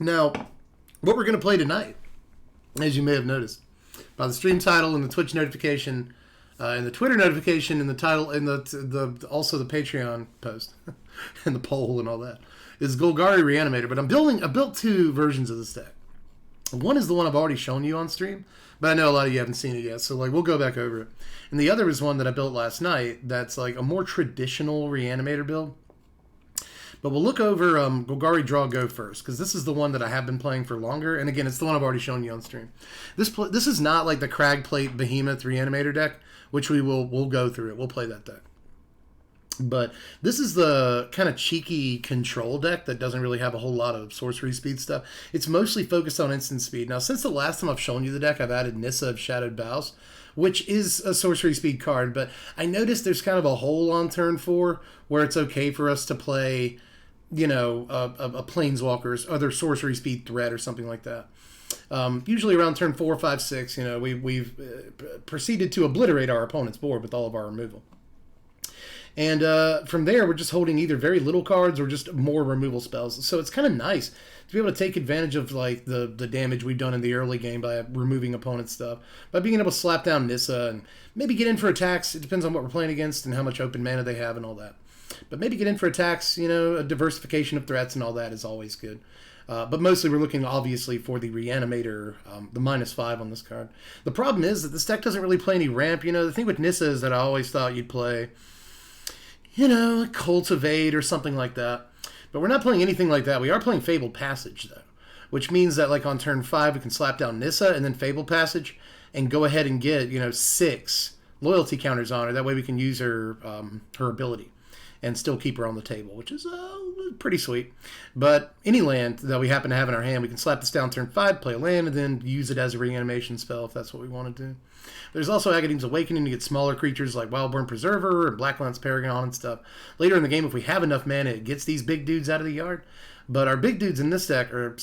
Now, what we're going to play tonight, as you may have noticed, by the stream title and the Twitch notification, and the Twitter notification, and the title, and the also the Patreon post, and the poll and all that, is Golgari Reanimator. But I built two versions of this deck. One is the one I've already shown you on stream, but I know a lot of you haven't seen it yet, so like we'll go back over it. And the other is one that I built last night that's like a more traditional Reanimator build. But we'll look over Golgari Draw Go first, because this is the one that I have been playing for longer. And again, it's the one I've already shown you on stream. This is not like the Cragplate Behemoth Reanimator deck, which we'll go through it. We'll play that deck. But this is the kind of cheeky control deck that doesn't really have a whole lot of sorcery speed stuff. It's mostly focused on instant speed. Now, since the last time I've shown you the deck, I've added Nissa of Shadowed Bows, which is a sorcery speed card. But I noticed there's kind of a hole on turn 4 where it's okay for us to play, you know, a Planeswalker's other sorcery speed threat or something like that. Usually around turn 4, 5, 6, you know, we've proceeded to obliterate our opponent's board with all of our removal. And from there, we're just holding either very little cards or just more removal spells. So it's kind of nice to be able to take advantage of like the damage we've done in the early game by removing opponent's stuff, by being able to slap down Nissa and maybe get in for attacks. It depends on what we're playing against and how much open mana they have and all that. But maybe get in for attacks, you know, a diversification of threats and all that is always good. But mostly we're looking, obviously, for the Reanimator, the -5 on this card. The problem is that this deck doesn't really play any ramp. You know, the thing with Nissa is that I always thought you'd play, you know, like Cultivate or something like that. But we're not playing anything like that. We are playing Fabled Passage, though, which means that, like, on turn 5, we can slap down Nissa and then Fabled Passage and go ahead and get, you know, 6 loyalty counters on her. That way we can use her ability and still keep her on the table, which is pretty sweet. But any land that we happen to have in our hand, we can slap this down turn 5, play a land, and then use it as a reanimation spell if that's what we want to do. There's also Agadeem's Awakening to get smaller creatures like Wildborn Preserver and Blacklance Paragon and stuff. Later in the game, if we have enough mana, it gets these big dudes out of the yard. But our big dudes in this deck are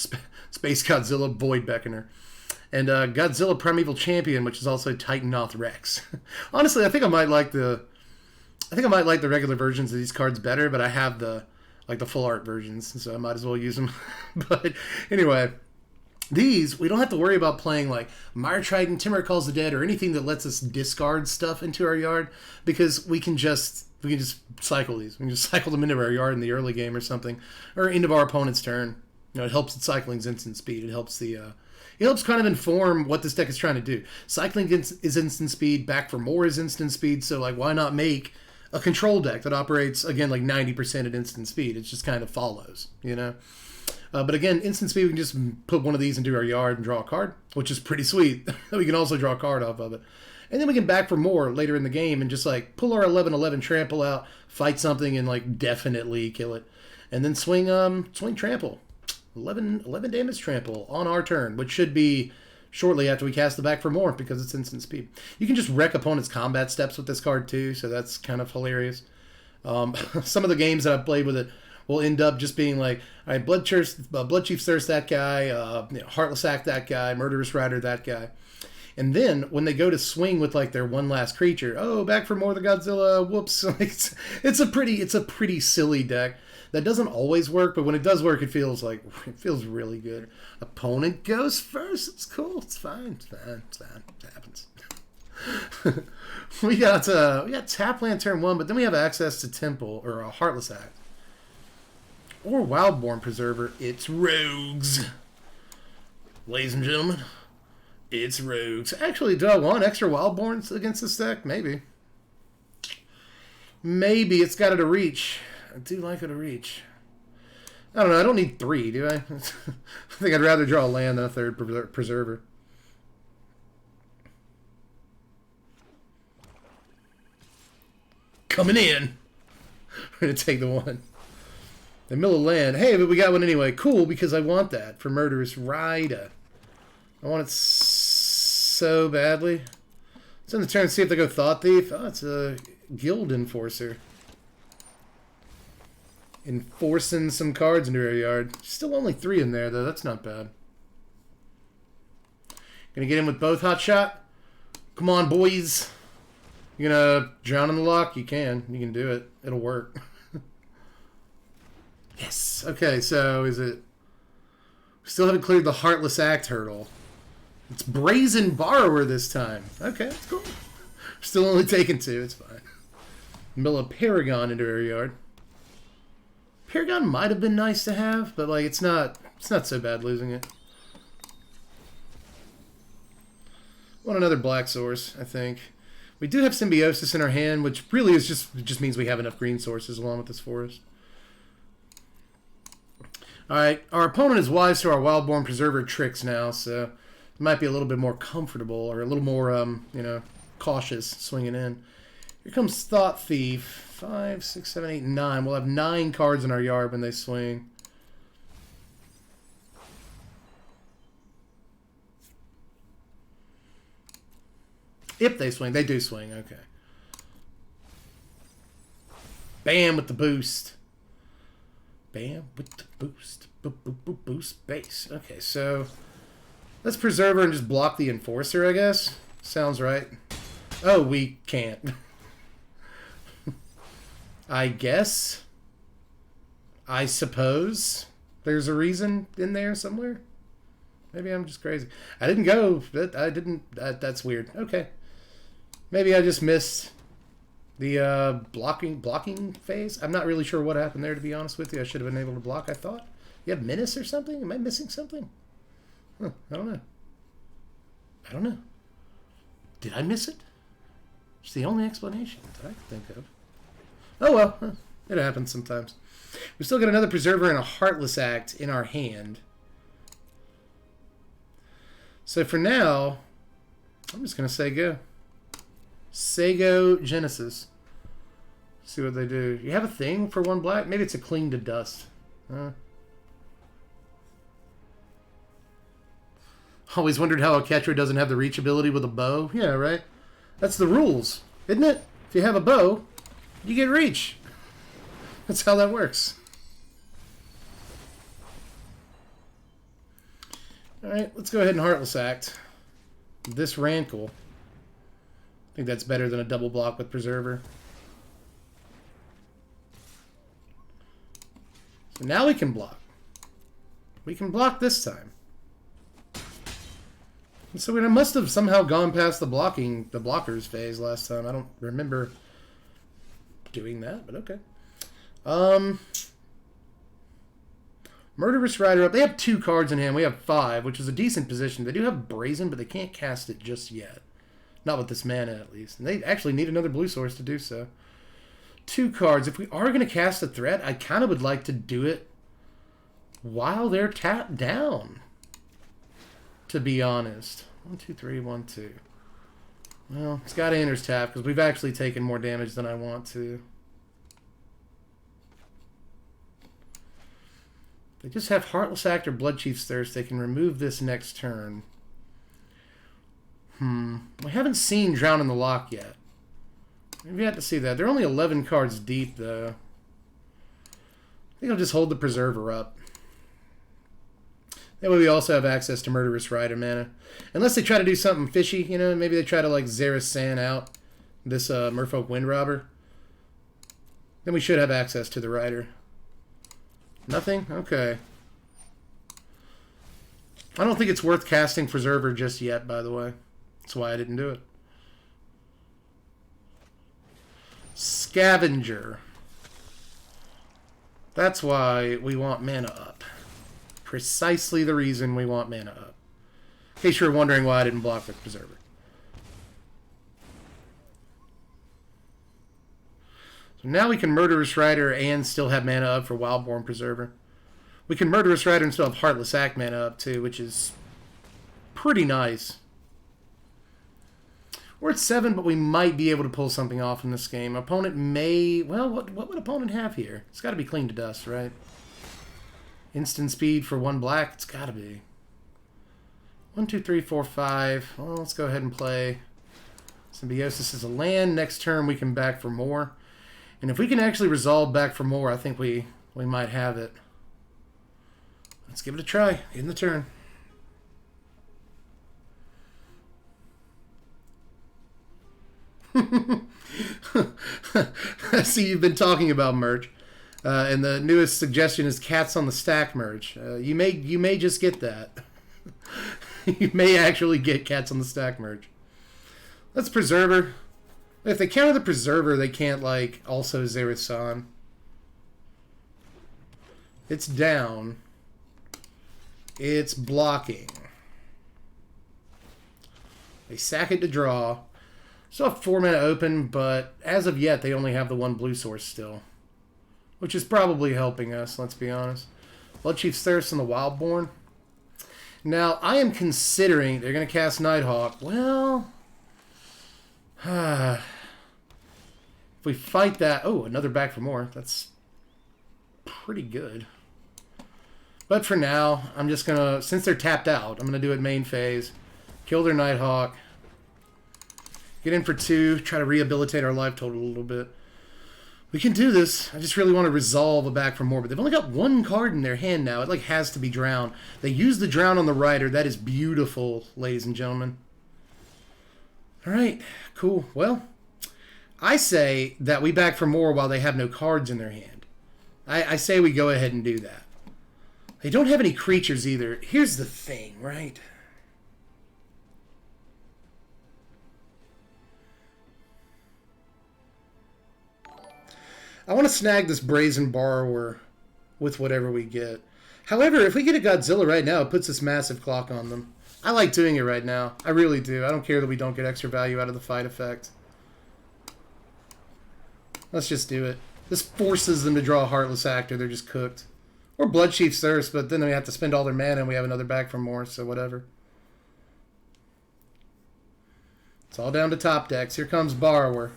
Space Godzilla Void Beckoner and Godzilla Primeval Champion, which is also Titanoth Rex. Honestly, I think I might like the regular versions of these cards better, but I have the full art versions, so I might as well use them. But anyway, these, we don't have to worry about playing like Mire Trident, Timber Calls the Dead, or anything that lets us discard stuff into our yard, because we can just cycle these. We can just cycle them into our yard in the early game or something, or into our opponent's turn. You know, it helps with cycling's instant speed. It helps it helps kind of inform what this deck is trying to do. Cycling is instant speed, Back for More is instant speed, so like why not make a control deck that operates, again, like 90% at instant speed? It just kind of follows, you know? But again, instant speed, we can just put one of these into our yard and draw a card, which is pretty sweet. We can also draw a card off of it. And then we can back for more later in the game and just like pull our 11/11 trample out, fight something, and like definitely kill it. And then swing trample. 11 damage trample on our turn, which should be shortly after we cast the back for more because it's instant speed. You can just wreck opponents' combat steps with this card too, so that's kind of hilarious. Some of the games that I've played with it will end up just being like, all right, Blood Chief's Thirst, that guy, Heartless Act, that guy, Murderous Rider, that guy. And then when they go to swing with like their one last creature, oh, back for more of the Godzilla, whoops. It's a pretty silly deck. That doesn't always work, but when it does work, it feels really good. Opponent goes first. It's cool. It's fine. It happens. we got Tapland turn 1, but then we have access to Temple or a Heartless Act or Wildborn Preserver. It's Rogues, ladies and gentlemen. It's Rogues. Actually, do I want extra Wildborns against this deck? Maybe. It's got it to reach. I do like it to reach. I don't know. I don't need 3, do I? I think I'd rather draw a land than a 3rd Preserver. Coming in. We're going to take the 1. The mill of land. Hey, but we got one anyway. Cool, because I want that for Murderous Rider. I want it so badly. It's in the turn. See if they go Thought Thief. Oh, it's a Guild Enforcer. Enforcing some cards into our yard. Still only 3 in there, though. That's not bad. Gonna get in with both Hot Shot. Come on, boys. You gonna drown in the lock? You can. You can do it. It'll work. Yes. Okay, so is it Still haven't cleared the Heartless Act hurdle. It's Brazen Borrower this time. Okay, that's cool. Still only taking 2. It's fine. Mill a Paragon into our yard. Paragon might have been nice to have, but like it's not so bad losing it. Want another black source, I think. We do have Symbiosis in our hand, which really is just means we have enough green sources along with this forest. Alright, our opponent is wise to our Wildborn Preserver tricks now, so it might be a little bit more comfortable or a little more, you know, cautious swinging in. Here comes Thought Thief. 5, 6, 7, 8, 9. We'll have 9 cards in our yard when they swing. If they swing. They do swing. Okay. Bam with the boost. Bam with the boost. Boost base. Okay, so let's Preserver and just block the Enforcer, I guess. Sounds right. Oh, we can't. I guess. I suppose there's a reason in there somewhere. Maybe I'm just crazy. I didn't go. I didn't. That's weird. Okay. Maybe I just missed the blocking phase. I'm not really sure what happened there, to be honest with you. I should have been able to block, I thought. You have Menace or something? Am I missing something? Huh, I don't know. I don't know. Did I miss it? It's the only explanation that I can think of. Oh well, huh, it happens sometimes. We still got another Preserver and a Heartless Act in our hand. So for now, I'm just going to say go. Say go Genesis. See what they do. You have a thing for 1 black? Maybe it's a Cling to Dust. Always wondered how a catcher doesn't have the reach ability with a bow. Yeah, right? That's the rules, isn't it? If you have a bow, you get reach. That's how that works. Alright, let's go ahead and Heartless Act. This Rankle. I think that's better than a double block with Preserver. So now we can block. We can block this time. And so we must have somehow gone past the blockers phase last time. I don't remember doing that, but okay. Murderous Rider up. They have 2 cards in hand. We have 5, which is a decent position. They do have Brazen, but they can't cast it just yet. Not with this mana, at least. And they actually need another blue source to do so. 2 cards. If we are going to cast a threat, I kind of would like to do it while they're tapped down, to be honest. 1, 2, 3, 1, 2. Well, it's got to Enter's tap, because we've actually taken more damage than I want to. They just have Heartless Act or Bloodchief's Thirst. They can remove this next turn. We haven't seen Drown in the Loch yet. Maybe I have to see that. They're only 11 cards deep, though. I think I'll just hold the Preserver up. That way we also have access to Murderous Rider mana. Unless they try to do something fishy, you know, maybe they try to, like, Xerath San out this Merfolk Wind Robber. Then we should have access to the Rider. Nothing? Okay. I don't think it's worth casting Preserver just yet, by the way. That's why I didn't do it. Scavenger. That's why we want mana up. Precisely the reason we want mana up. In case you're wondering why I didn't block with Preserver. So now we can Murderous Rider and still have mana up for Wildborn Preserver. We can Murderous Rider and still have Heartless Act mana up too, which is pretty nice. We're at 7, but we might be able to pull something off in this game. Opponent may... Well, what would opponent have here? It's got to be Cling to Dust, right? Instant speed for 1 black? It's got to be. 1, 2, 3, 4, 5. Well, let's go ahead and play Symbiosis as a land. Next turn, we can back for more. And if we can actually resolve back for more, I think we might have it. Let's give it a try. In the turn. I see you've been talking about merch. And the newest suggestion is Cats on the Stack merge. You may just get that. You may actually get Cats on the Stack merge. That's Preserver. If they counter the Preserver, they can't, like, also Zerasan. It's down. It's blocking. They sack it to draw. Still have 4 mana open, but as of yet, they only have the 1 blue source still. Which is probably helping us, let's be honest. Bloodchief Thirst and the Wildborn. Now, I am considering they're going to cast Nighthawk. Well, if we fight that... Oh, another back for more. That's pretty good. But for now, I'm just going to... Since they're tapped out, I'm going to do it main phase. Kill their Nighthawk. Get in for 2. Try to rehabilitate our life total a little bit. We can do this. I just really want to resolve a back for more. But they've only got 1 card in their hand now. It like has to be Drown. They use the Drown on the Rider. That is beautiful, ladies and gentlemen. Alright, cool. Well, I say that we back for more while they have no cards in their hand. I say we go ahead and do that. They don't have any creatures either. Here's the thing, right? I want to snag this Brazen Borrower with whatever we get. However, if we get a Godzilla right now, it puts this massive clock on them. I like doing it right now. I really do. I don't care that we don't get extra value out of the fight effect. Let's just do it. This forces them to draw a Heartless Actor. They're just cooked. Or Bloodchief's Thirst, but then they have to spend all their mana and we have another back for more, so whatever. It's all down to top decks. Here comes Borrower.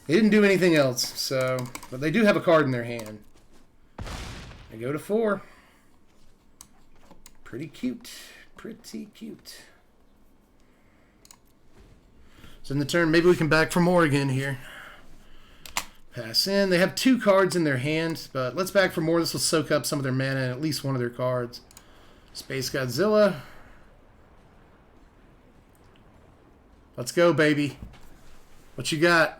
They didn't do anything else, so... But they do have a card in their hand. They go to 4. Pretty cute. Pretty cute. So in the turn, maybe we can back for more again here. Pass in. They have 2 cards in their hand, but let's back for more. This will soak up some of their mana and at least one of their cards. Space Godzilla. Let's go, baby. What you got?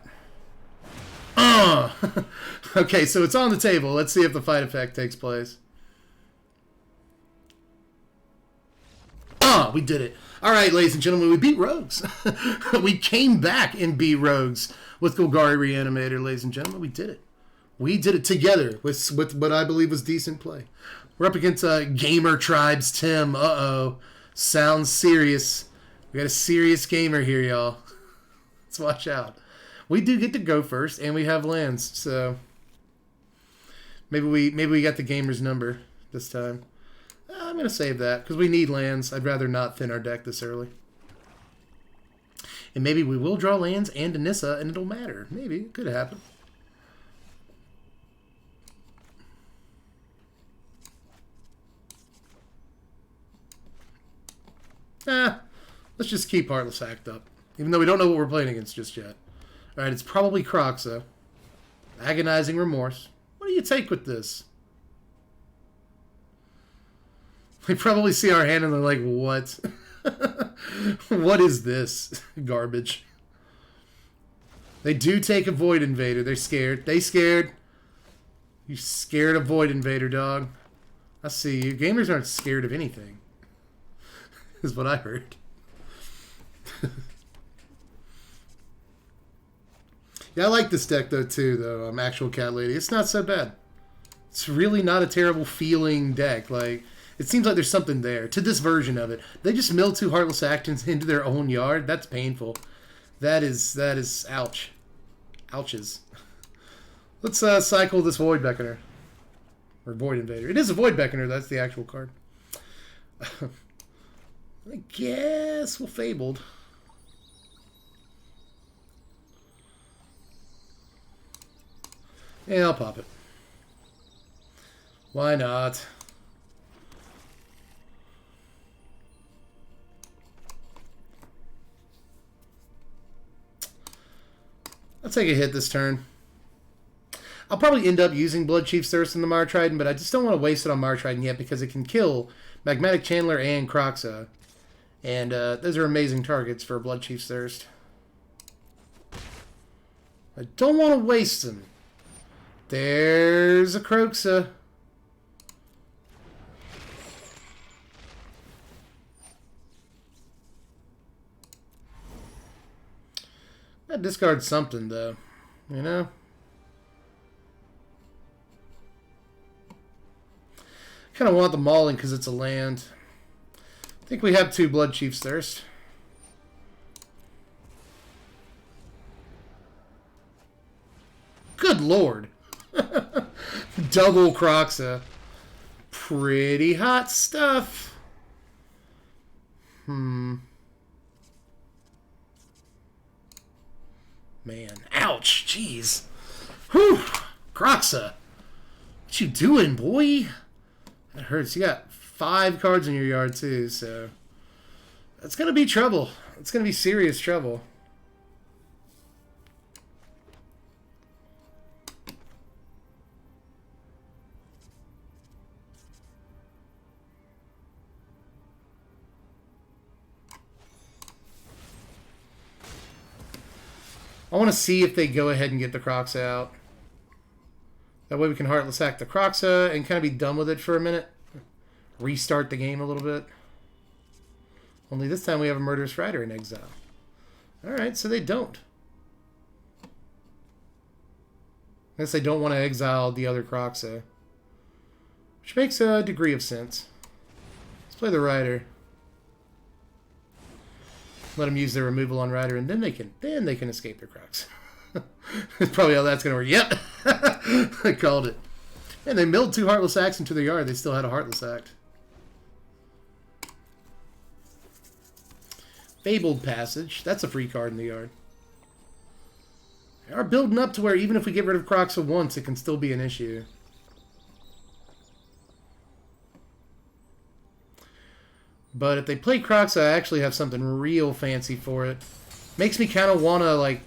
Okay, so it's on the table. Let's see if the fight effect takes place. We did it. All right, ladies and gentlemen, we beat Rogues. We came back and beat Rogues with Golgari Reanimator, ladies and gentlemen. We did it. We did it together with what I believe was decent play. We're up against Gamer Tribes Tim. Uh-oh. Sounds serious. We got a serious gamer here, y'all. Let's watch out. We do get to go first, and we have lands, so maybe we got the gamer's number this time. I'm going to save that, because we need lands. I'd rather not thin our deck this early. And maybe we will draw lands and Anissa, and it'll matter. Maybe. It could happen. Let's just keep Heartless Act up, even though we don't know what we're playing against just yet. Alright, it's probably Croxa. Agonizing Remorse. What do you take with this? They probably see our hand and they're like, what? What is this? Garbage. They do take a Void Invader. They're scared. They scared. You scared of Void Invader, dog. I see you. Gamers aren't scared of anything. Is what I heard. Yeah, I like this deck, though, too, though. Actual Cat Lady. It's not so bad. It's really not a terrible feeling deck. Like, it seems like there's something there to this version of it. They just mill 2 Heartless Actions into their own yard. That's painful. That is ouch. Ouches. Let's cycle this Void Beckoner. Or Void Invader. It is a Void Beckoner. That's the actual card. I guess we'll Fabled. Yeah, I'll pop it. Why not? I'll take a hit this turn. I'll probably end up using Bloodchief's Thirst in the Mire Trident, but I just don't want to waste it on Mire Trident yet because it can kill Magmatic Chandler and Croxa. And those are amazing targets for Bloodchief's Thirst. I don't want to waste them. There's a Croxa. Gotta discard something, though. You know? Kind of want the Mauling because it's a land. I think we have 2 Blood Chief's Thirst. Good lord. Double Croxa. Pretty hot stuff. Man. Ouch. Jeez. Whew. Croxa. What you doing, boy? That hurts. You got 5 cards in your yard, too, so... That's going to be trouble. It's going to be serious trouble. I want to see if they go ahead and get the Croxa out. That way we can Heartless Act the Croxa and kind of be done with it for a minute. Restart the game a little bit. Only this time we have a Murderous Rider in exile. Alright, so they don't. I guess they don't want to exile the other Croxa. Which makes a degree of sense. Let's play the Rider. Let them use their removal on Rider, and then they can escape their Crocs. That's probably how that's gonna work. Yep, I called it. And they milled 2 Heartless Acts into their yard. They still had a Heartless Act. Fabled Passage. That's a free card in the yard. They are building up to where even if we get rid of Croxa once, it can still be an issue. But if they play Croxa, I actually have something real fancy for it. Makes me kind of want to, like,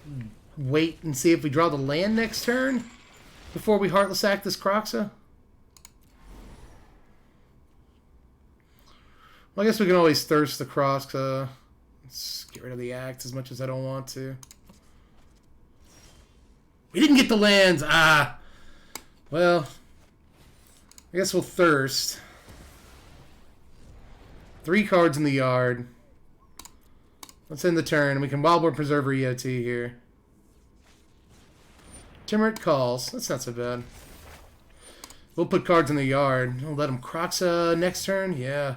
wait and see if we draw the land next turn before we Heartless Act this Croxa. Well, I guess we can always Thirst the Croxa. Let's get rid of the Act as much as I don't want to. We didn't get the lands! Ah! Well, I guess we'll Thirst. 3 cards in the yard. Let's end the turn. We can Wildborn Preserver EOT here. Timorate calls. That's not so bad. We'll put cards in the yard. We'll let them Croxa next turn. Yeah.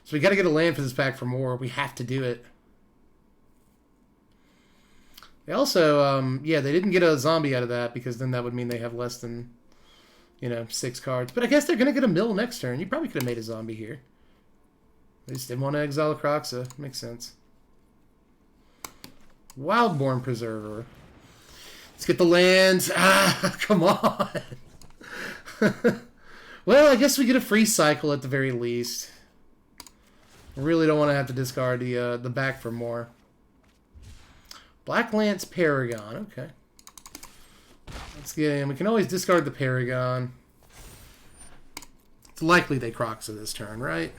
So we got to get a land for this pack for more. We have to do it. They also, yeah, they didn't get a zombie out of that because then that would mean they have less than, you know, 6 cards. But I guess they're going to get a mill next turn. You probably could have made a zombie here. They just didn't want to exile a Croxa. Makes sense. Wildborn Preserver. Let's get the lands. Ah, come on. Well, I guess we get a free cycle at the very least. I really don't want to have to discard the back for more. Black Lance Paragon. Okay. Let's get in. We can always discard the Paragon. It's likely they Croxa this turn, right?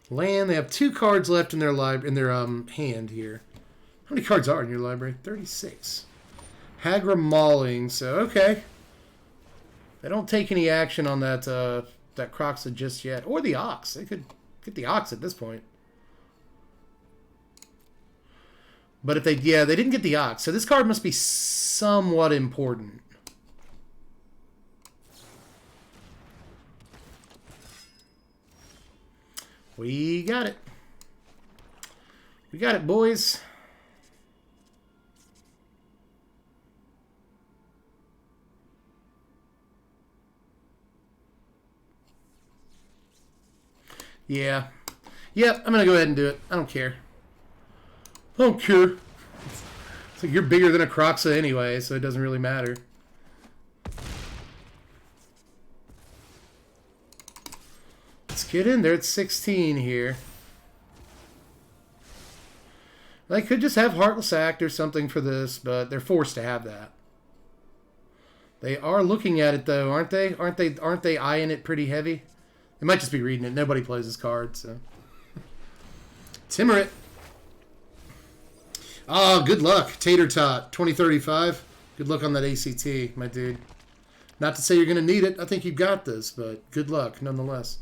Land. They have 2 cards left in their hand here. How many cards are in your library? 36. Hagra Mauling. So okay. They don't take any action on that that Croxa just yet, or the Ox. They could get the Ox at this point. But if they they didn't get the Ox, so this card must be somewhat important. We got it. We got it, boys. Yeah. Yep, I'm going to go ahead and do it. I don't care. I don't care. It's like you're bigger than a Croxa anyway, so it doesn't really matter. Let's get in there at 16 here. They could just have Heartless Act or something for this, but they're forced to have that. They are looking at it though, aren't they? Aren't they eyeing it pretty heavy? They might just be reading it. Nobody plays this card, so. Timorate. Oh, good luck. Tater Tot, 2035. Good luck on that ACT, my dude. Not to say you're going to need it. I think you got this, but good luck nonetheless.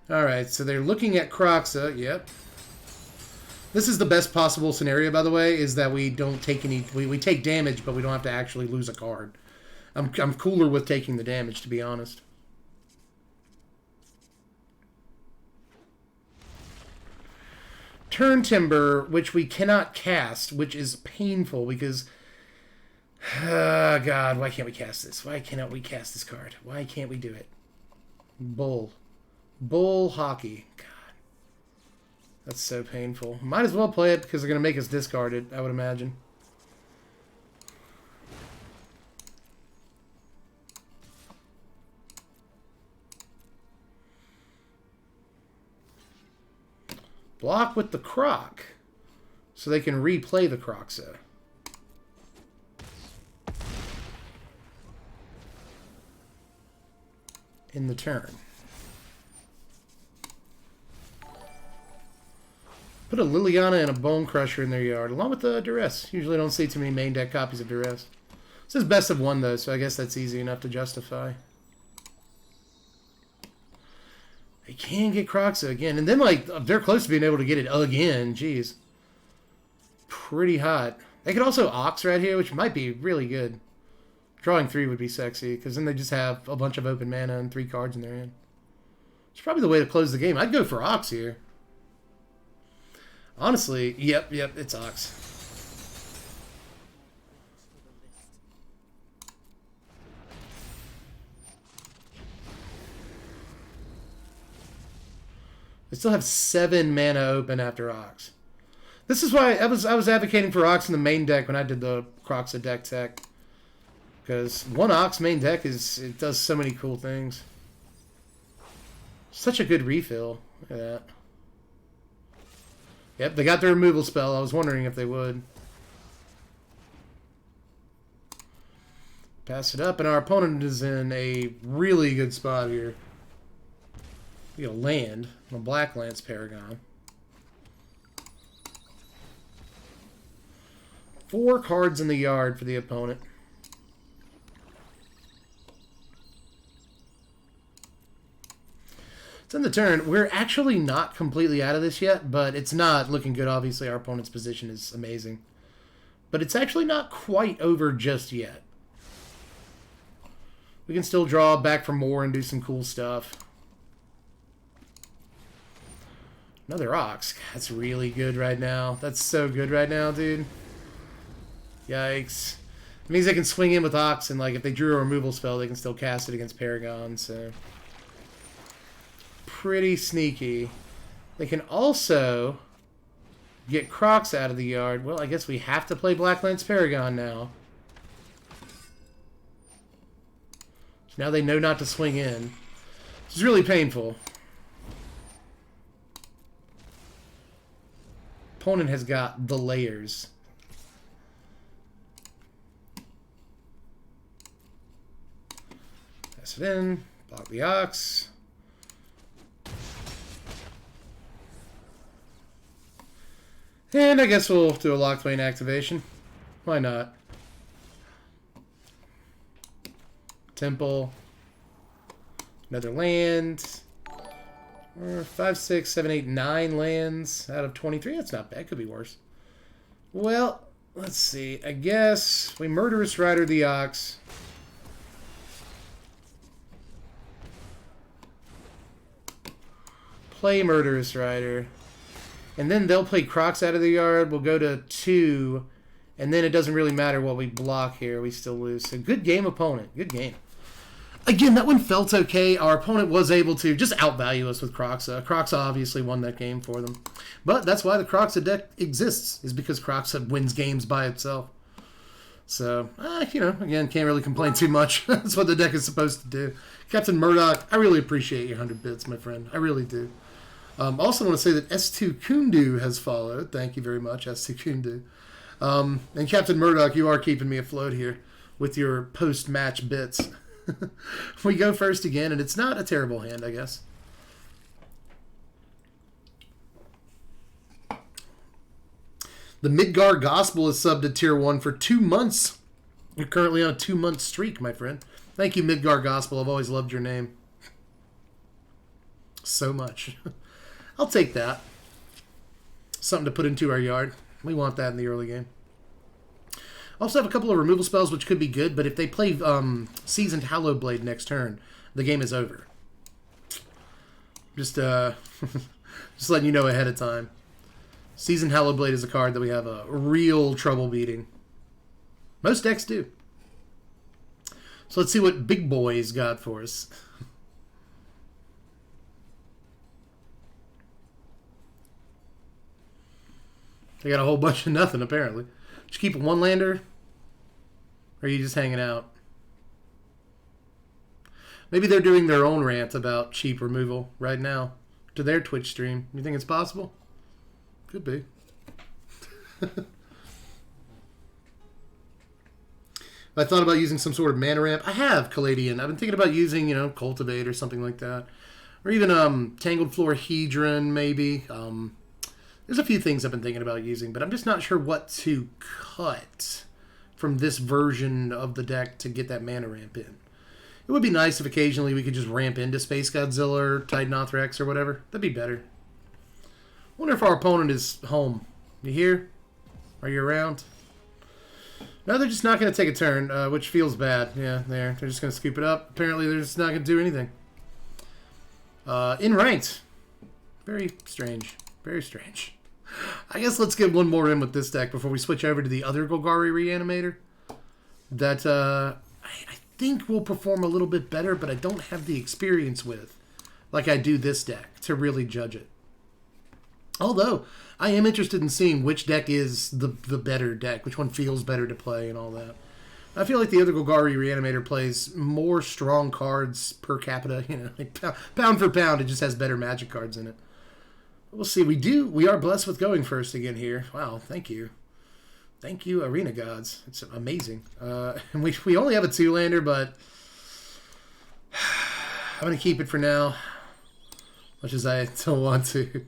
All right, so they're looking at Croxa. Yep. This is the best possible scenario, by the way, is that we don't take any... We take damage, but we don't have to actually lose a card. I'm cooler with taking the damage, to be honest. Turn Timber, which we cannot cast, which is painful because... God, why can't we cast this? Why cannot we cast this card? Why can't we do it? Bull. Bull hockey. God. That's so painful. Might as well play it because they're going to make us discard it, I would imagine. Block with the Croc, so they can replay the Croxa. In the turn. Put a Liliana and a Bone Crusher in their yard, along with the Duress. Usually don't see too many main deck copies of Duress. This is best of one, though, so I guess that's easy enough to justify. They can get Croxa again. And then, like, they're close to being able to get it again. Jeez. Pretty hot. They could also Ox right here, which might be really good. Drawing 3 would be sexy, because then they just have a bunch of open mana and 3 cards in their hand. It's probably the way to close the game. I'd go for Ox here. Honestly, yep, it's Ox. They still have 7 mana open after Ox. This is why I was advocating for Ox in the main deck when I did the Mtg Deck Tech. Because one Ox main deck it does so many cool things. Such a good refill. Look at that. Yep, they got their removal spell. I was wondering if they would. Pass it up, and our opponent is in a really good spot here. We got a land, a Black Lance Paragon. 4 cards in the yard for the opponent. It's in the turn. We're actually not completely out of this yet, but it's not looking good. Obviously, our opponent's position is amazing. But it's actually not quite over just yet. We can still draw back for more and do some cool stuff. Another Ox. That's really good right now. That's so good right now, dude. Yikes. It means they can swing in with Ox, and like if they drew a removal spell, they can still cast it against Paragon, so... Pretty sneaky. They can also get Crocs out of the yard. Well, I guess we have to play Black Lance Paragon now. So now they know not to swing in. Which is really painful. Opponent has got the layers. Pass it in. Block the Ox. And I guess we'll do a Locthwain activation. Why not? Temple. Another land. 5, 6, 7, 8, 9 lands out of 23. That's not bad. Could be worse. Well, let's see. I guess we Murderous Rider the Ox. Play Murderous Rider. And then they'll play Crocs out of the yard. We'll go to 2. And then it doesn't really matter what we block here. We still lose. So good game, opponent. Good game. Again, that one felt okay. Our opponent was able to just outvalue us with Croxa. Croxa obviously won that game for them. But that's why the Croxa deck exists, is because Croxa wins games by itself. So, you know, again, can't really complain too much. That's what the deck is supposed to do. Captain Murdoch, I really appreciate your 100 bits, my friend. I really do. Also want to say that S2 Kundu has followed. Thank you very much, S2 Kundu. And Captain Murdoch, you are keeping me afloat here with your post-match bits. We go first again, and it's not a terrible hand, I guess. The Midgar Gospel is subbed to Tier 1 for 2 months. You're currently on a 2-month streak, my friend. Thank you, Midgar Gospel. I've always loved your name so much. I'll take that. Something to put into our yard. We want that in the early game. Also have a couple of removal spells which could be good, but if they play Seasoned Hallowblade next turn, the game is over. Just just letting you know ahead of time. Seasoned Hallowblade is a card that we have a real trouble beating. Most decks do. So let's see what Big Boy's got for us. They got a whole bunch of nothing, apparently. Just keep a one-lander? Or are you just hanging out? Maybe they're doing their own rant about cheap removal right now to their Twitch stream. You think it's possible? Could be. I thought about using some sort of mana ramp. I have Caladian. I've been thinking about using, Cultivate or something like that. Or even Tangled Florahedron, maybe. There's a few things I've been thinking about using, but I'm just not sure what to cut from this version of the deck to get that mana ramp in. It would be nice if occasionally we could just ramp into Space Godzilla or Titanothrax or whatever. That'd be better. Wonder if our opponent is home. You here? Are you around? No, they're just not going to take a turn, which feels bad. Yeah, they're just going to scoop it up. Apparently, they're just not going to do anything. In ranked. Very strange. Very strange. I guess let's get one more in with this deck before we switch over to the other Golgari Reanimator. That I think will perform a little bit better, but I don't have the experience with, like I do this deck, to really judge it. Although, I am interested in seeing which deck is the better deck, which one feels better to play and all that. I feel like the other Golgari Reanimator plays more strong cards per capita, like pound for pound, it just has better Magic cards in it. We'll see. We are blessed with going first again here. Wow, thank you. Thank you, Arena Gods. It's amazing. And we only have a 2-lander, but I'm going to keep it for now. Much as I don't want to.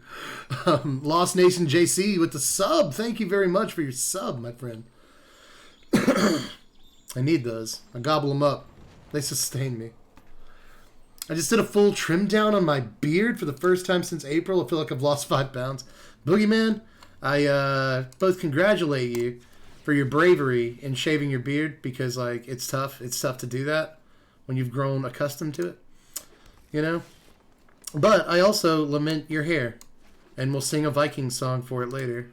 Lost Nation JC with the sub. Thank you very much for your sub, my friend. I need those. I gobble them up. They sustain me. I just did a full trim down on my beard for the first time since April. I feel like I've lost 5 pounds. Boogeyman, I both congratulate you for your bravery in shaving your beard because, it's tough. It's tough to do that when you've grown accustomed to it, But I also lament your hair, and we'll sing a Viking song for it later.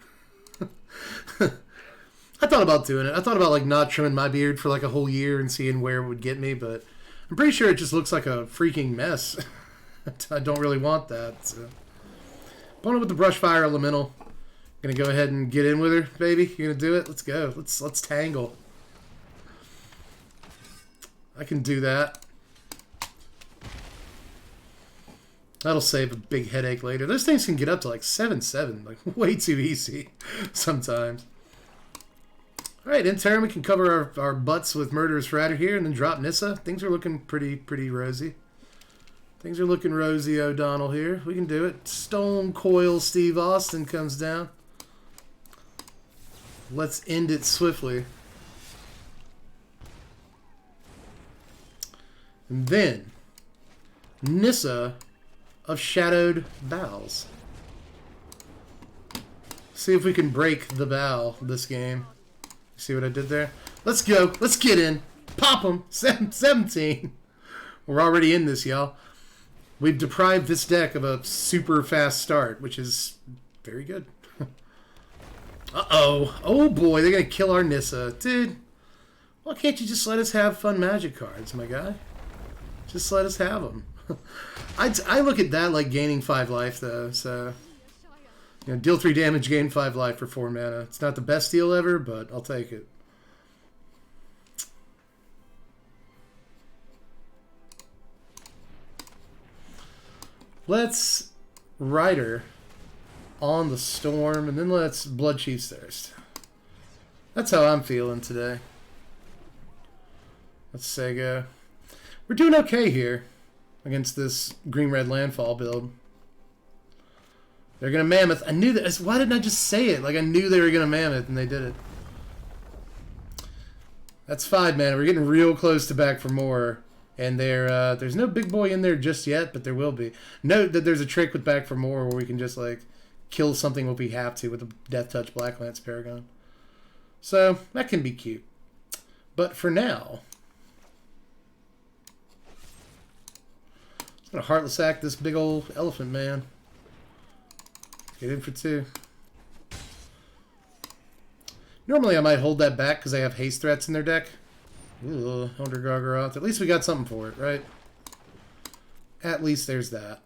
I thought about doing it. I thought about, not trimming my beard for, a whole year and seeing where it would get me, but I'm pretty sure it just looks like a freaking mess. I don't really want that. So. Opponent with the Brushfire Elemental. Gonna go ahead and get in with her, baby. You gonna do it? Let's go. Let's tangle. I can do that. That'll save a big headache later. Those things can get up to 7/7, way too easy sometimes. All right, in turn we can cover our butts with Murderous Rider here and then drop Nissa. Things are looking pretty rosy. Things are looking rosy, O'Donnell here. We can do it. Stone Coil Steve Austin comes down. Let's end it swiftly. And then Nissa of Shadowed Bowels. See if we can break the bow this game. See what I did there? Let's go. Let's get in. Pop them. 17. We're already in this, y'all. We've deprived this deck of a super fast start, which is very good. Uh-oh. Oh, boy. They're going to kill our Nissa. Dude, why can't you just let us have fun Magic cards, my guy? Just let us have them. I look at that like gaining 5 life, though. So, deal 3 damage, gain 5 life for 4 mana. It's not the best deal ever, but I'll take it. Let's Rider on the Storm, and then let's Blood Chief's Thirst. That's how I'm feeling today. Let's Sega. We're doing okay here against this green-red landfall build. They're going to Mammoth. I knew that. Why didn't I just say it? Like, I knew they were going to Mammoth, and they did it. That's 5 mana. We're getting real close to back for more. And there's no big boy in there just yet, but there will be. Note that there's a trick with back for more where we can just, like, kill something if we have to with a Death Touch Black Lance Paragon. So, that can be cute. But for now, I'm going to Heartless Act this big old elephant man. Get in for 2. Normally I might hold that back because they have haste threats in their deck. Ooh, under Gargaroth. At least we got something for it, right? At least there's that.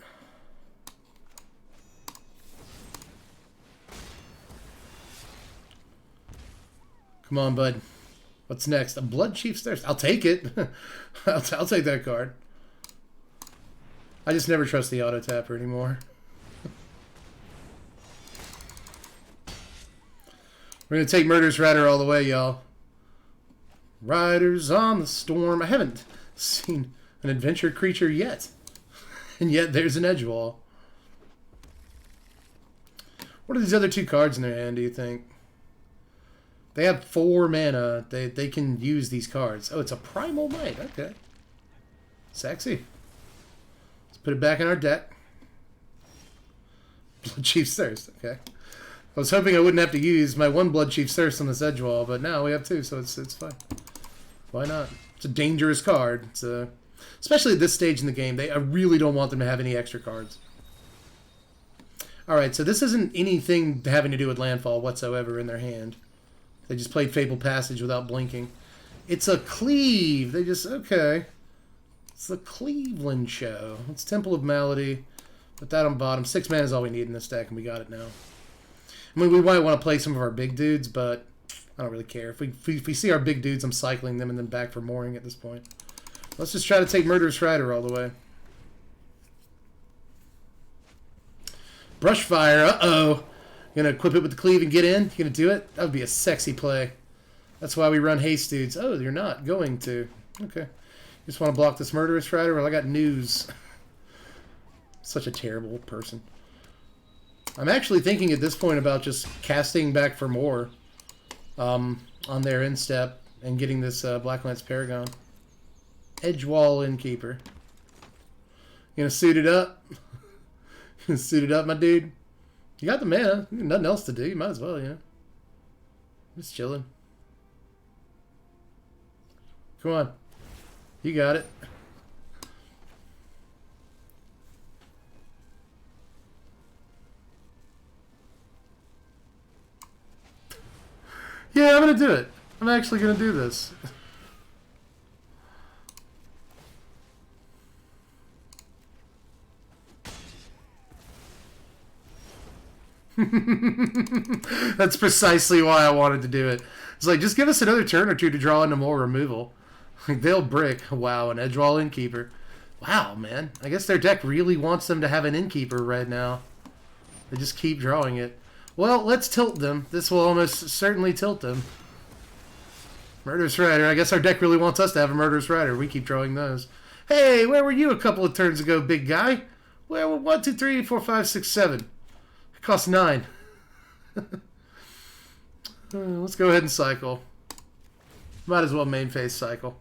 Come on, bud. What's next? A Blood Chief's Thirst. I'll take it. I'll take that card. I just never trust the auto tapper anymore. We're going to take Murderous Rider all the way, y'all. Riders on the storm. I haven't seen an adventure creature yet. And yet there's an Edgewall. What are these other 2 cards in their hand, do you think? They have 4 mana. They can use these cards. Oh, it's a Primal Might. Okay. Sexy. Let's put it back in our deck. Blood Chief's Thirst. Okay. I was hoping I wouldn't have to use my 1 Blood Chief's Thirst on this Edgewall, but now we have 2, so it's fine. Why not? It's a dangerous card. It's especially at this stage in the game. I really don't want them to have any extra cards. Alright, so this isn't anything having to do with landfall whatsoever in their hand. They just played Fabled Passage without blinking. It's a Cleave. They just, okay. It's the Cleveland Show. It's Temple of Malady. Put that on bottom. 6 mana is all we need in this deck, and we got it now. I mean, we might want to play some of our big dudes, but I don't really care. If we see our big dudes, I'm cycling them and then back for mooring at this point. Let's just try to take Murderous Rider all the way. Brushfire, uh-oh. Gonna equip it with the Cleave and get in? You gonna do it? That would be a sexy play. That's why we run haste dudes. Oh, you're not going to. Okay. You just want to block this Murderous Rider? Well, I got news. Such a terrible person. I'm actually thinking at this point about just casting back for more on their instep and getting this Black Lance Paragon. Edgewall Innkeeper. You gonna suit it up? You gonna suit it up, my dude? You got the mana. Nothing else to do. You might as well, you know. Just chilling. Come on. You got it. Yeah, I'm going to do it. I'm actually going to do this. That's precisely why I wanted to do it. It's like, just give us another turn or 2 to draw into more removal. Like, they'll brick. Wow, an Edgewall Innkeeper. Wow, man. I guess their deck really wants them to have an Innkeeper right now. They just keep drawing it. Well, let's tilt them. This will almost certainly tilt them. Murderous Rider. I guess our deck really wants us to have a Murderous Rider. We keep drawing those. Hey, where were you a couple of turns ago, big guy? Well, 1, 2, 3, 4, 5, 6, 7. It costs 9. Let's go ahead and cycle. Might as well main phase cycle.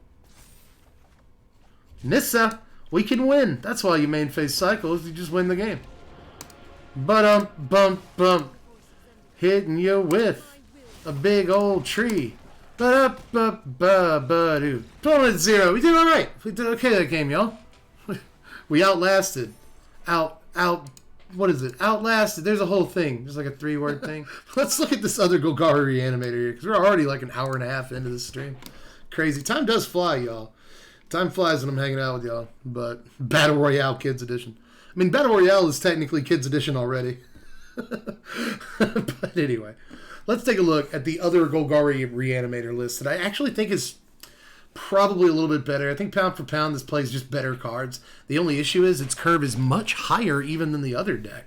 Nissa, we can win. That's why you main phase cycle, is you just win the game. Bump. Hitting you with a big old tree. Ba-da-ba-ba-ba-doo. 12-0. We did all right. We did okay that game, y'all. We outlasted. What is it? Outlasted. There's a whole thing. There's like a 3-word thing. Let's look at this other Golgari Reanimator here, because we're already like an hour and a half into this stream. Crazy. Time does fly, y'all. Time flies when I'm hanging out with y'all. But Battle Royale Kids Edition. I mean, Battle Royale is technically Kids Edition already. But anyway, let's take a look at the other Golgari Reanimator list that I actually think is probably a little bit better. I think pound for pound, this plays just better cards. The only issue is its curve is much higher even than the other deck.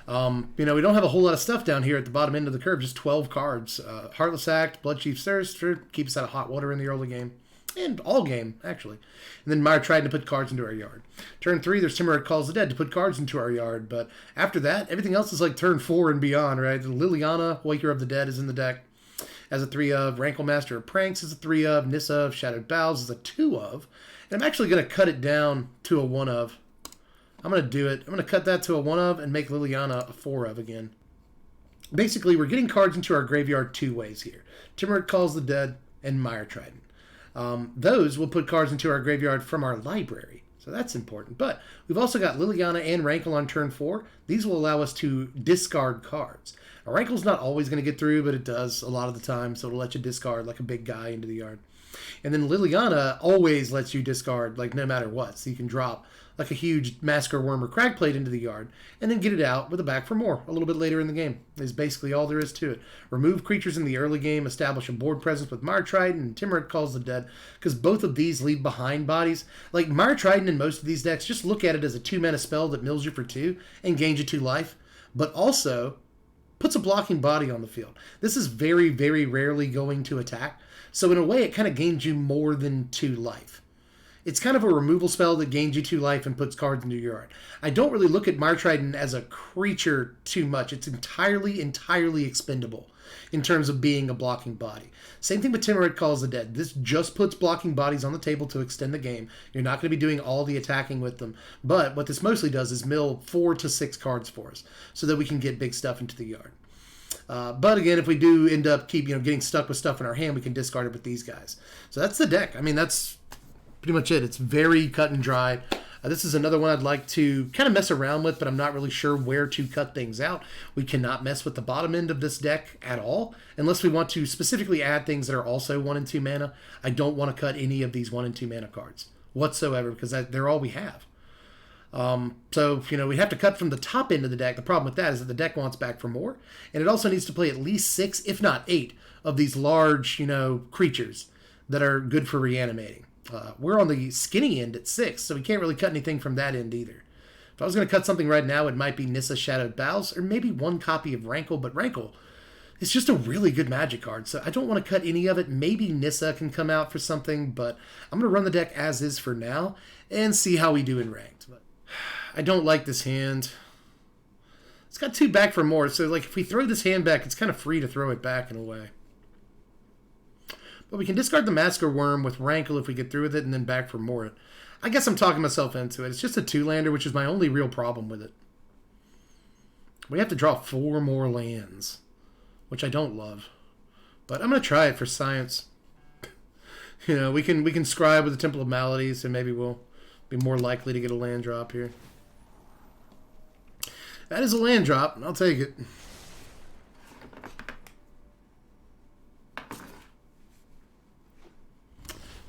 We don't have a whole lot of stuff down here at the bottom end of the curve, just 12 cards. Heartless Act, Blood Chief's Thirst, keep us out of hot water in the early game. And all game, actually. And then Mire Trident to put cards into our yard. Turn 3, there's Timurrid Calls the Dead to put cards into our yard. But after that, everything else is like turn 4 and beyond, right? Liliana, Waker of the Dead, is in the deck as a 3 of. Rankle Master of Pranks is a 3 of. Nissa of Shadowed Bowels is a 2 of. And I'm actually going to cut it down to a 1 of. I'm going to do it. I'm going to cut that to a 1 of and make Liliana a 4 of again. Basically, we're getting cards into our graveyard 2 ways here. Timurrid Calls the Dead and Mire Trident. Those will put cards into our graveyard from our library. So that's important. But we've also got Liliana and Rankle on turn 4. These will allow us to discard cards. Now, Rankle's not always going to get through, but it does a lot of the time. So it'll let you discard like a big guy into the yard. And then Liliana always lets you discard like no matter what. So you can drop like a huge Massacre Worm or Cragplate into the yard, and then get it out with a back for more a little bit later in the game. Is basically all there is to it. Remove creatures in the early game, establish a board presence with Mire Trident, and Timurrid Calls the Dead, because both of these leave behind bodies. Like Mire Trident in most of these decks, just look at it as a 2-mana spell that mills you for 2 and gains you 2 life, but also puts a blocking body on the field. This is very, very rarely going to attack, so in a way it kind of gains you more than 2 life. It's kind of a removal spell that gains you 2 life and puts cards into your yard. I don't really look at Mire Trident as a creature too much. It's entirely expendable in terms of being a blocking body. Same thing with Timurrid Calls the Dead. This just puts blocking bodies on the table to extend the game. You're not going to be doing all the attacking with them. But what this mostly does is mill 4 to 6 cards for us so that we can get big stuff into the yard. But again, if we do end up getting stuck with stuff in our hand, we can discard it with these guys. So that's the deck. I mean, that's pretty much it. It's very cut and dry. This is another one I'd like to kind of mess around with, but I'm not really sure where to cut things out. We cannot mess with the bottom end of this deck at all, unless we want to specifically add things that are also 1 and 2 mana. I don't want to cut any of these 1 and 2 mana cards whatsoever, because they're all we have. So, we have to cut from the top end of the deck. The problem with that is that the deck wants back for more, and it also needs to play at least 6, if not 8, of these large, creatures that are good for reanimating. We're on the skinny end at 6, so we can't really cut anything from that end either. If I was going to cut something right now, it might be Nissa Shadowed Bowels, or maybe 1 copy of Rankle, but Rankle is just a really good magic card, so I don't want to cut any of it. Maybe Nissa can come out for something, but I'm going to run the deck as is for now, and see how we do in ranked. But I don't like this hand. It's got 2 back for more, so if we throw this hand back, it's kind of free to throw it back in a way. But we can discard the Massacre Worm with Rankle if we get through with it, and then back for more. I guess I'm talking myself into it. It's just a 2-lander, which is my only real problem with it. We have to draw 4 more lands, which I don't love. But I'm going to try it for science. We can scribe with the Temple of Maladies, and maybe we'll be more likely to get a land drop here. That is a land drop. I'll take it.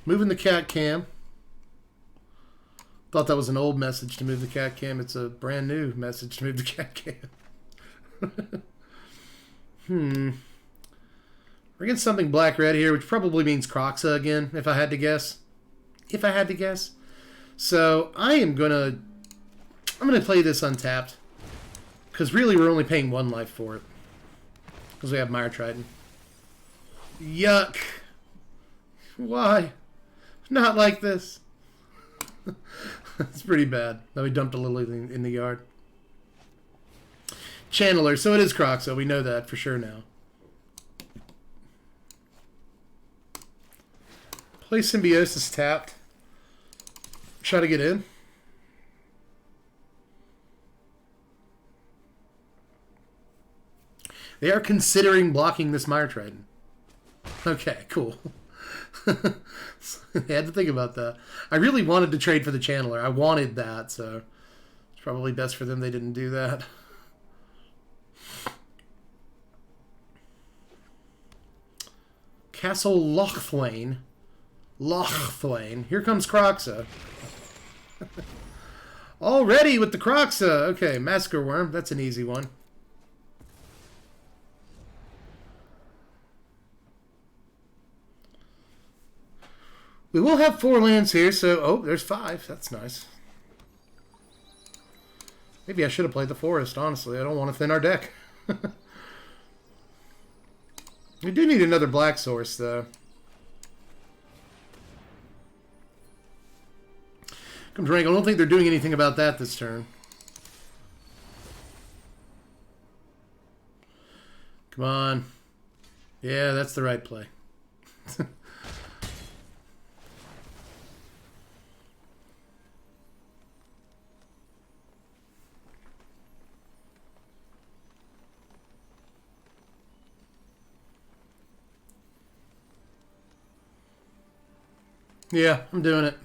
Moving the cat cam. Thought that was an old message to move the cat cam. It's a brand new message to move the cat cam. We're getting something black-red here, which probably means Kroxa again, if I had to guess. So I'm gonna play this untapped. Because really we're only paying 1 life for it. Because we have Mire Trident. Yuck. Why? Not like this. It's pretty bad. Now we dumped a little in the yard. Channeler. So it is Kroxa. We know that for sure now. Play Symbiosis tapped. Try to get in. They are considering blocking this Mire Trident. Okay, cool. I had to think about that. I really wanted to trade for the Channeler. I wanted that, so it's probably best for them they didn't do that. Castle Lochthwain. Here comes Kroxa. Already with the Kroxa. Okay, Massacre Worm. That's an easy one. We will have 4 lands here, so... Oh, there's 5. That's nice. Maybe I should have played the Forest, honestly. I don't want to thin our deck. We do need another black source, though. Comes Rankle. I don't think they're doing anything about that this turn. Come on. Yeah, that's the right play. Yeah, I'm doing it.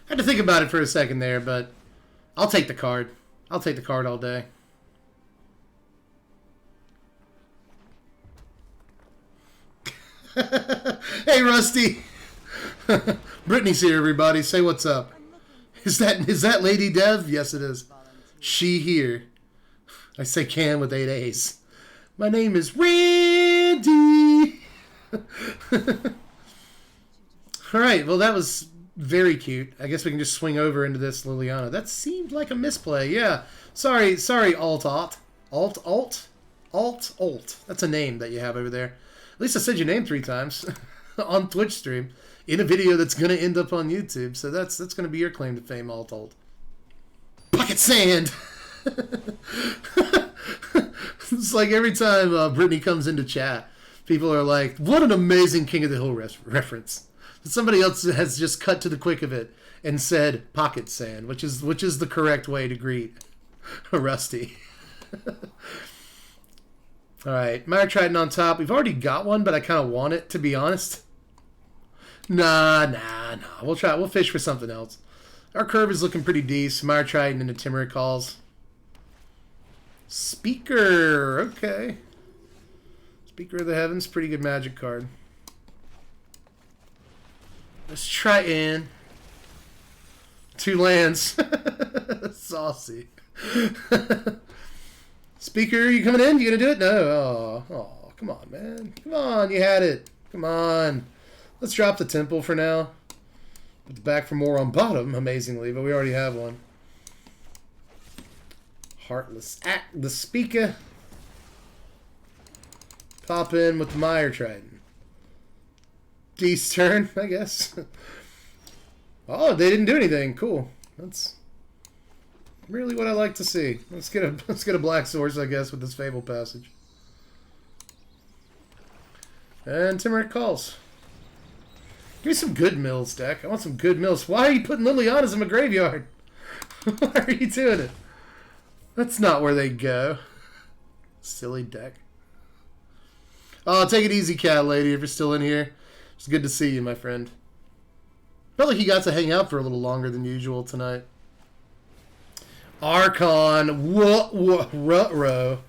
I had to think about it for a second there, but I'll take the card. I'll take the card all day. Hey, Rusty. Brittany's here, everybody. Say what's up. Is that Lady Dev? Yes, it is. She here. I say can with 8 A's. My name is Randy. All right, well, that was very cute. I guess we can just swing over into this Liliana. That seemed like a misplay. Yeah. Sorry, Alt. That's a name that you have over there. At least I said your name 3 times on Twitch stream in a video that's going to end up on YouTube. So that's going to be your claim to fame, Alt. Pocket sand! It's like every time Brittany comes into chat, people are like, what an amazing King of the Hill reference. Somebody else has just cut to the quick of it and said pocket sand, which is the correct way to greet Rusty. All right, Mire Triton on top. We've already got one, but I kind of want it, to be honest. Nah. We'll try. We'll fish for something else. Our curve is looking pretty decent. Mire Triton into Timuric Calls. Speaker. Okay. Speaker of the Heavens. Pretty good magic card. Let's try in 2 lands. Saucy. Speaker, you coming in? You gonna do it? No. Oh, come on, man. Come on, you had it. Come on. Let's drop the temple for now. Put the back for more on bottom, amazingly, but we already have one. Heartless Act the Speaker. Pop in with the Mire Triton. D's turn, I guess. Oh, they didn't do anything. Cool. That's really what I like to see. Let's get a black source, I guess, with this Fable Passage. And Timuric Calls. Give me some good mills, deck. I want some good mills. Why are you putting Lilianas in my graveyard? Why are you doing it? That's not where they go. Silly deck. Oh, take it easy, cat lady, if you're still in here. It's good to see you, my friend. Felt like he got to hang out for a little longer than usual tonight. Archon, rut-row,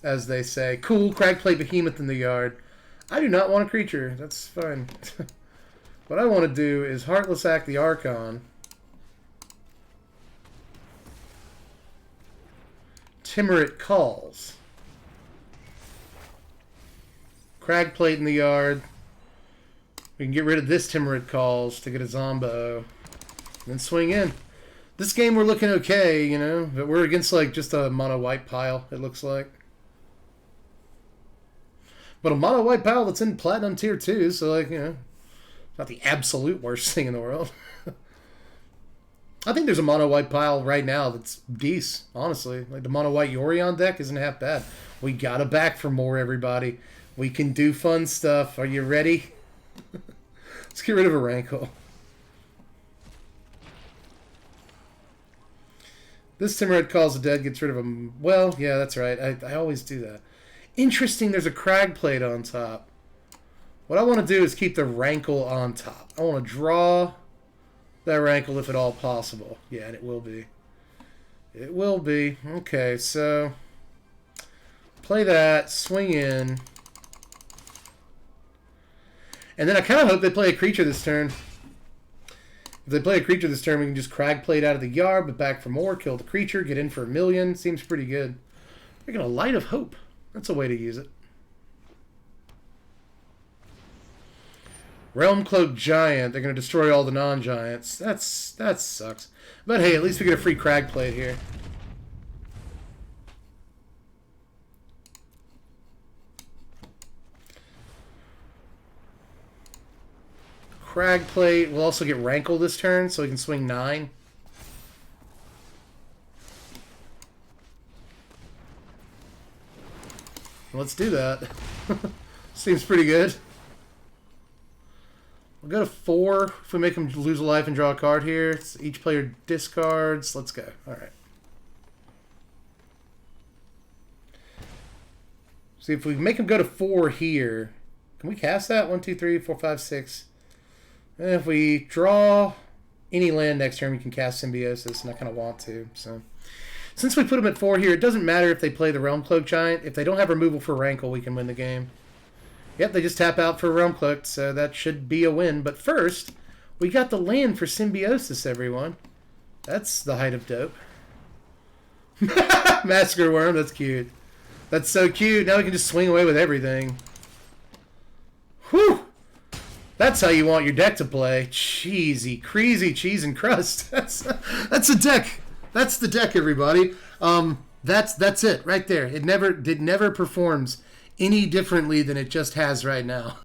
as they say. Cool, Cragplate Behemoth in the yard. I do not want a creature. That's fine. What I want to do is Heartless Act the Archon. Timuric Calls. Cragplate in the yard. We can get rid of this Timuric Calls to get a Zombo. And then swing in. This game we're looking okay, you know. But we're against like just a mono white pile, it looks like. But a mono white pile that's in Platinum Tier 2, so like, you know, not the absolute worst thing in the world. I think there's a mono white pile right now that's decent, honestly. Like the mono white Yorion deck isn't half bad. We got a back for more, everybody. We can do fun stuff. Are you ready? Let's get rid of a Rankle. This Timuric Calls the Dead gets rid of him. Well, yeah, that's right. I always do that. Interesting, there's a Cragplate on top. What I want to do is keep the Rankle on top. I want to draw that Rankle if at all possible. Yeah, and it will be. It will be. Okay, so play that, swing in. And then I kind of hope they play a creature this turn. If they play a creature this turn, we can just Cragplate out of the yard, but back for more, kill the creature, get in for 1,000,000. Seems pretty good. We're going to Light of Hope. That's a way to use it. Realm Cloak Giant. They're going to destroy all the non-giants. That sucks. But hey, at least we get a free Cragplate here. Cragplate. We'll also get Rankle this turn, so we can swing 9. Let's do that. Seems pretty good. We'll go to 4 if we make them lose a life and draw a card here. It's each player discards. Let's go. All right. See, if we make them go to 4 here, can we cast that? 1, 2, 3, 4, 5, 6. And if we draw any land next turn, we can cast Symbiosis, and I kind of want to. So, since we put them at 4 here, it doesn't matter if they play the Realm Cloak Giant. If they don't have removal for Rankle, we can win the game. Yep, they just tap out for Realm Cloak, so that should be a win. But first, we got the land for Symbiosis, everyone. That's the height of dope. Massacre Worm, that's cute. That's so cute. Now we can just swing away with everything. Whew! That's how you want your deck to play. Cheesy, crazy cheese and crust. That's a deck. That's the deck, everybody. That's it right there. It never performs any differently than it just has right now.